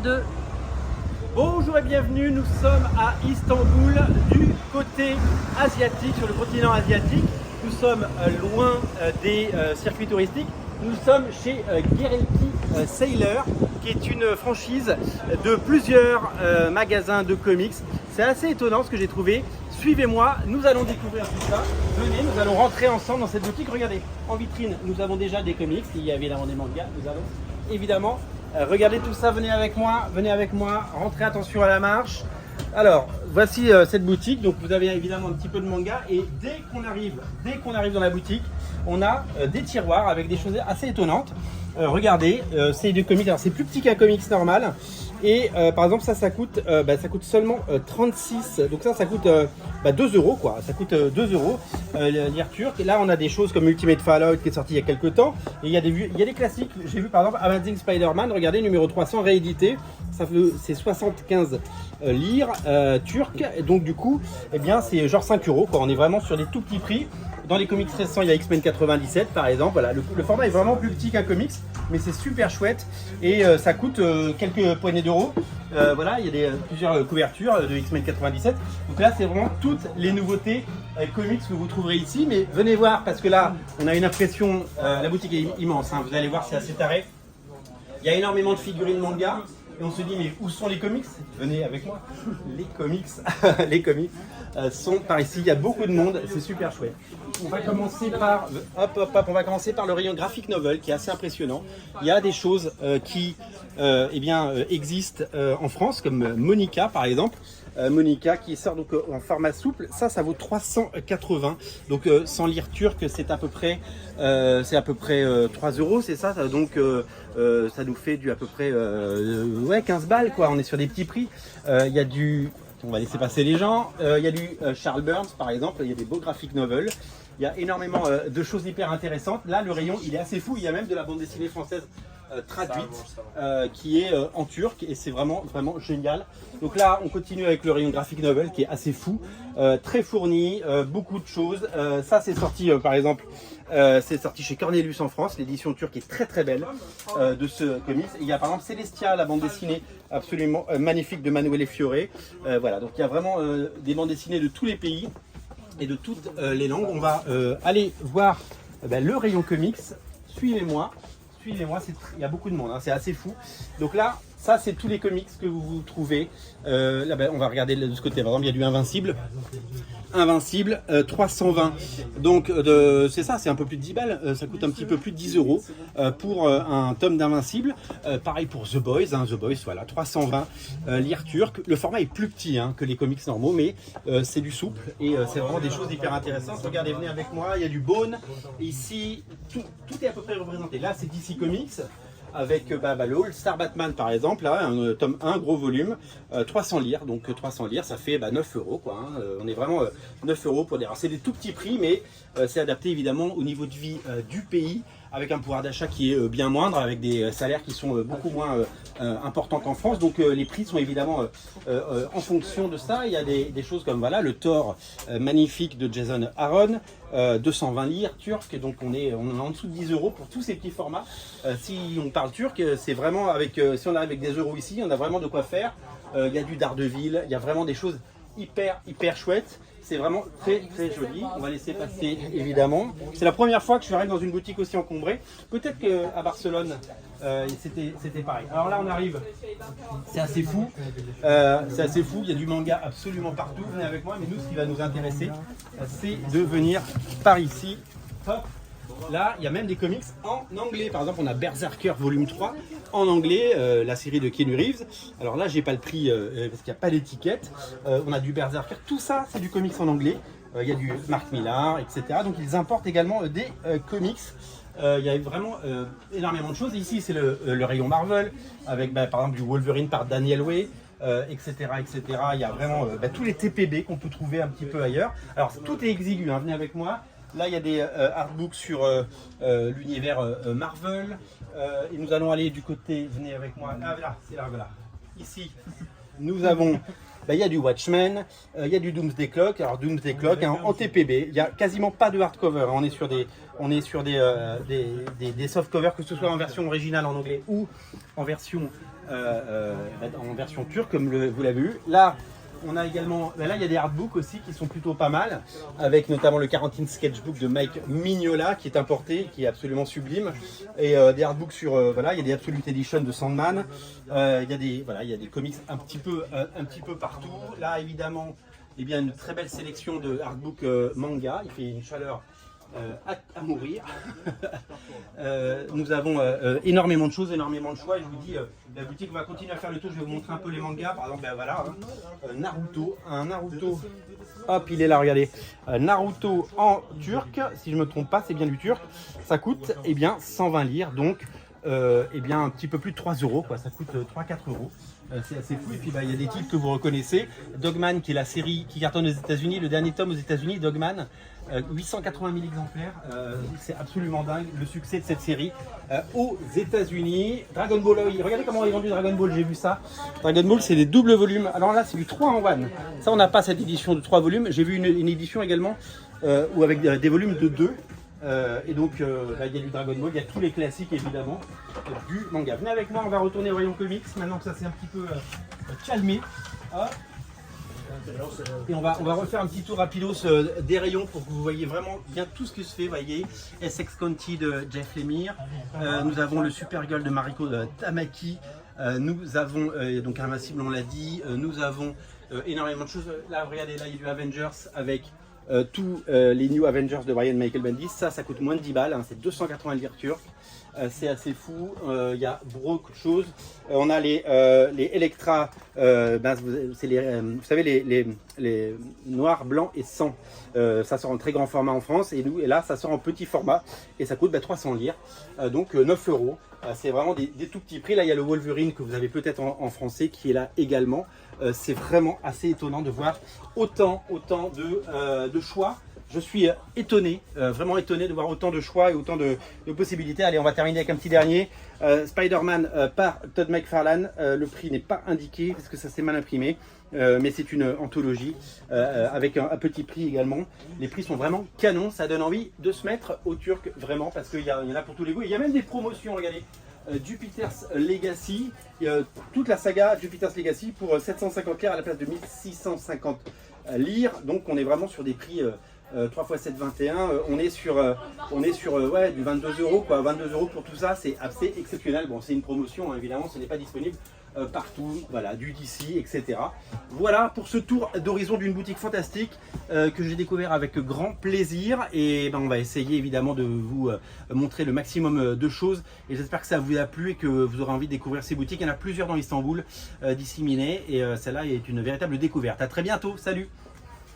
2. Bonjour et bienvenue, nous sommes à Istanbul, du côté asiatique, sur le continent asiatique. Nous sommes loin des circuits touristiques. Nous sommes chez Gerelki Sailor, qui est une franchise de plusieurs magasins de comics. C'est assez étonnant ce que j'ai trouvé. Suivez-moi, nous allons découvrir tout ça. Venez, nous allons rentrer ensemble dans cette boutique. Regardez, en vitrine, nous avons déjà des comics. Il y a évidemment des mangas. Nous allons évidemment regarder tout ça. Venez avec moi, rentrez, attention à la marche. Alors, voici cette boutique. Donc, vous avez évidemment un petit peu de manga. Et dès qu'on arrive dans la boutique, on a des tiroirs avec des choses assez étonnantes. Regardez, c'est du comics. Alors, c'est plus petit qu'un comics normal. Et par exemple, ça coûte seulement 36. Donc ça coûte 2 euros quoi. Ça coûte 2 euros lire turc. Et là, on a des choses comme Ultimate Fallout qui est sorti il y a quelques temps. Et il y a des classiques. J'ai vu par exemple Amazing Spider-Man. Regardez, numéro 300 réédité. C'est 75 lire turc. Et donc du coup, eh bien, c'est genre 5 euros quoi. On est vraiment sur des tout petits prix. Dans les comics récents, il y a X-Men 97 par exemple. Voilà, le format est vraiment plus petit qu'un comics, mais c'est super chouette et ça coûte quelques poignées d'euros. Voilà, il y a plusieurs couvertures de X-Men 97. Donc là, c'est vraiment toutes les nouveautés comics que vous trouverez ici. Mais venez voir parce que là, on a une impression. La boutique est immense. Hein, vous allez voir, c'est assez taré. Il y a énormément de figurines manga. Et on se dit, mais où sont les comics? Venez avec moi. Les comics, sont par ici. Il y a beaucoup de monde. C'est super chouette. On va commencer par, on va commencer par le rayon graphic novel qui est assez impressionnant. Il y a des choses qui existent en France, comme Monica par exemple. Monica qui sort donc en format souple, ça vaut 380. Donc sans lire turc, c'est à peu près 3 euros, c'est ça. Donc ça nous fait à peu près 15 balles quoi. On est sur des petits prix. Il y a du, on va laisser passer les gens. Il y a du Charles Burns par exemple. Il y a des beaux graphic novels. Il y a énormément de choses hyper intéressantes. Là, le rayon, il est assez fou. Il y a même de la bande dessinée française traduite qui est en turc et c'est vraiment génial. Donc là, on continue avec le rayon graphic novel qui est assez fou, très fourni, beaucoup de choses. Ça, c'est sorti par exemple, c'est sorti chez Cornelius en France. L'édition turque est très très belle de ce comics. Et il y a par exemple Celestia, la bande dessinée absolument magnifique de Manuele Fiore. Voilà, donc il y a vraiment des bandes dessinées de tous les pays et de toutes les langues. On va aller voir le rayon comics. Suivez-moi, il y a beaucoup de monde, hein, c'est assez fou. Donc là, ça c'est tous les comics que vous trouvez. Là, on va regarder de ce côté. Par exemple, il y a du Invincible, 320. Donc c'est ça, c'est un peu plus de 10 balles. Ça coûte un petit peu plus de 10 euros pour un tome d'Invincible. Pareil pour The Boys, hein, The Boys, voilà, 320 lire turc. Le format est plus petit hein, que les comics normaux, mais c'est du souple et c'est vraiment des choses hyper intéressantes. Regardez, venez avec moi, il y a du Bone. Ici, tout est à peu près représenté. Là, c'est DC Comics. Avec le All Star Batman par exemple, là, un tome 1, gros volume, 300 lire, donc 300 lire, ça fait 9 euros quoi. Hein. On est vraiment 9 euros pour des. Alors c'est des tout petits prix, mais c'est adapté évidemment au niveau de vie du pays, avec un pouvoir d'achat qui est bien moindre, avec des salaires qui sont beaucoup moins importants qu'en France. Donc les prix sont évidemment en fonction de ça. Il y a des choses comme voilà, le Thor magnifique de Jason Aaron, 220 lire turc, donc on est en dessous de 10 euros pour tous ces petits formats. Si on parle turc, c'est vraiment avec, si on arrive avec des euros ici, on a vraiment de quoi faire. Il y a du Daredevil, il y a vraiment des choses hyper chouettes. C'est vraiment très joli. On va laisser passer évidemment. C'est la première fois que je arrive dans une boutique aussi encombrée. Peut-être qu'à Barcelone, c'était pareil. Alors là, on arrive. C'est assez fou. Il y a du manga absolument partout. Venez avec moi. Mais nous, ce qui va nous intéresser, c'est de venir par ici. Hop. Là, il y a même des comics en anglais. Par exemple, on a Berserker volume 3 en anglais, la série de Keanu Reeves. Alors là, j'ai pas le prix parce qu'il n'y a pas d'étiquette. On a du Berserker. Tout ça, c'est du comics en anglais. Il y a du Mark Millar, etc. Donc, ils importent également des comics. Il y a vraiment énormément de choses. Ici, c'est le rayon Marvel avec, par exemple, du Wolverine par Daniel Way. Etc. Il y a vraiment tous les TPB qu'on peut trouver un petit peu ailleurs. Alors, tout est exigu. Hein. Venez avec moi. Là, il y a des artbooks sur l'univers Marvel. Et nous allons aller du côté, venez avec moi, là, c'est là, voilà. Ici, nous avons, il y a du Watchmen, il y a du Doomsday Clock. Alors, Doomsday Clock hein, en TPB, il n'y a quasiment pas de hardcover. Hein. On est sur des softcovers, que ce soit en version originale en anglais ou en version en version turque, comme vous l'avez vu. Là, on a également, là il y a des artbooks aussi qui sont plutôt pas mal, avec notamment le Quarantine Sketchbook de Mike Mignola qui est importé, qui est absolument sublime, et des artbooks sur, voilà, il y a des Absolute Edition de Sandman, il y a des comics un petit peu partout. Là évidemment, eh bien, une très belle sélection de artbooks manga, il fait une chaleur à mourir. Nous avons énormément de choses, énormément de choix. Et je vous dis, la boutique va continuer à faire le tour. Je vais vous montrer un peu les mangas. Par exemple, ben voilà, Naruto, un Naruto. Hop, il est là, regardez. Naruto en turc, si je me trompe pas, c'est bien du turc. Ça coûte eh bien 120 lire, donc eh bien un petit peu plus de 3 euros, quoi. Ça coûte 3-4 euros. C'est assez fou. Et puis bah, il y a des titres que vous reconnaissez. Dogman, qui est la série qui cartonne aux États-Unis, le dernier tome aux États-Unis, Dogman, 880 000 exemplaires. C'est absolument dingue le succès de cette série aux États-Unis. Dragon Ball, regardez comment est vendu Dragon Ball, j'ai vu ça. Dragon Ball, c'est des doubles volumes. Alors là, c'est du 3 en 1. Ça, on n'a pas cette édition de 3 volumes. J'ai vu une édition également où avec des volumes de 2. Et donc, là, il y a du Dragon Ball, il y a tous les classiques évidemment du manga. Venez avec moi, on va retourner au rayon comics maintenant que ça s'est un petit peu calmé. Hop. Et on va refaire un petit tour rapidos des rayons pour que vous voyez vraiment bien tout ce qui se fait. Vous voyez, Essex County de Jeff Lemire, nous avons le Supergirl de Mariko Tamaki, nous avons donc Invincible, on l'a dit, nous avons énormément de choses. Là, regardez, là il y a du Avengers avec tous les New Avengers de Brian Michael Bendis. Ça coûte moins de 10 balles, hein, c'est 280 lire turques. C'est assez fou, il y a beaucoup de choses. On a les Electra, c'est vous savez les noirs, blancs et sang. Ça sort en très grand format en France et là ça sort en petit format et ça coûte 300 lire, donc 9 euros. C'est vraiment des tout petits prix. Là il y a le Wolverine que vous avez peut-être en français qui est là également. C'est vraiment assez étonnant de voir autant de choix. Je suis étonné, vraiment étonné de voir autant de choix et autant de possibilités. Allez, on va terminer avec un petit dernier. Spider-Man par Todd McFarlane. Le prix n'est pas indiqué parce que ça s'est mal imprimé. Mais c'est une anthologie avec un petit prix également. Les prix sont vraiment canons. Ça donne envie de se mettre au turc vraiment parce qu'il y en a pour tous les goûts. Il y a même des promotions, regardez. Jupiter's Legacy, toute la saga Jupiter's Legacy pour 750 lire à la place de 1650 lire. Donc on est vraiment sur des prix 3 x 7, 21. On est sur ouais, du 22 euros, quoi. 22 euros pour tout ça, c'est assez exceptionnel. Bon, c'est une promotion, hein, évidemment, ce n'est pas disponible partout, voilà, du DC, etc. Voilà pour ce tour d'horizon d'une boutique fantastique que j'ai découvert avec grand plaisir. Et ben, on va essayer évidemment de vous montrer le maximum de choses. Et j'espère que ça vous a plu et que vous aurez envie de découvrir ces boutiques. Il y en a plusieurs dans Istanbul disséminées et celle-là est une véritable découverte. À très bientôt, salut!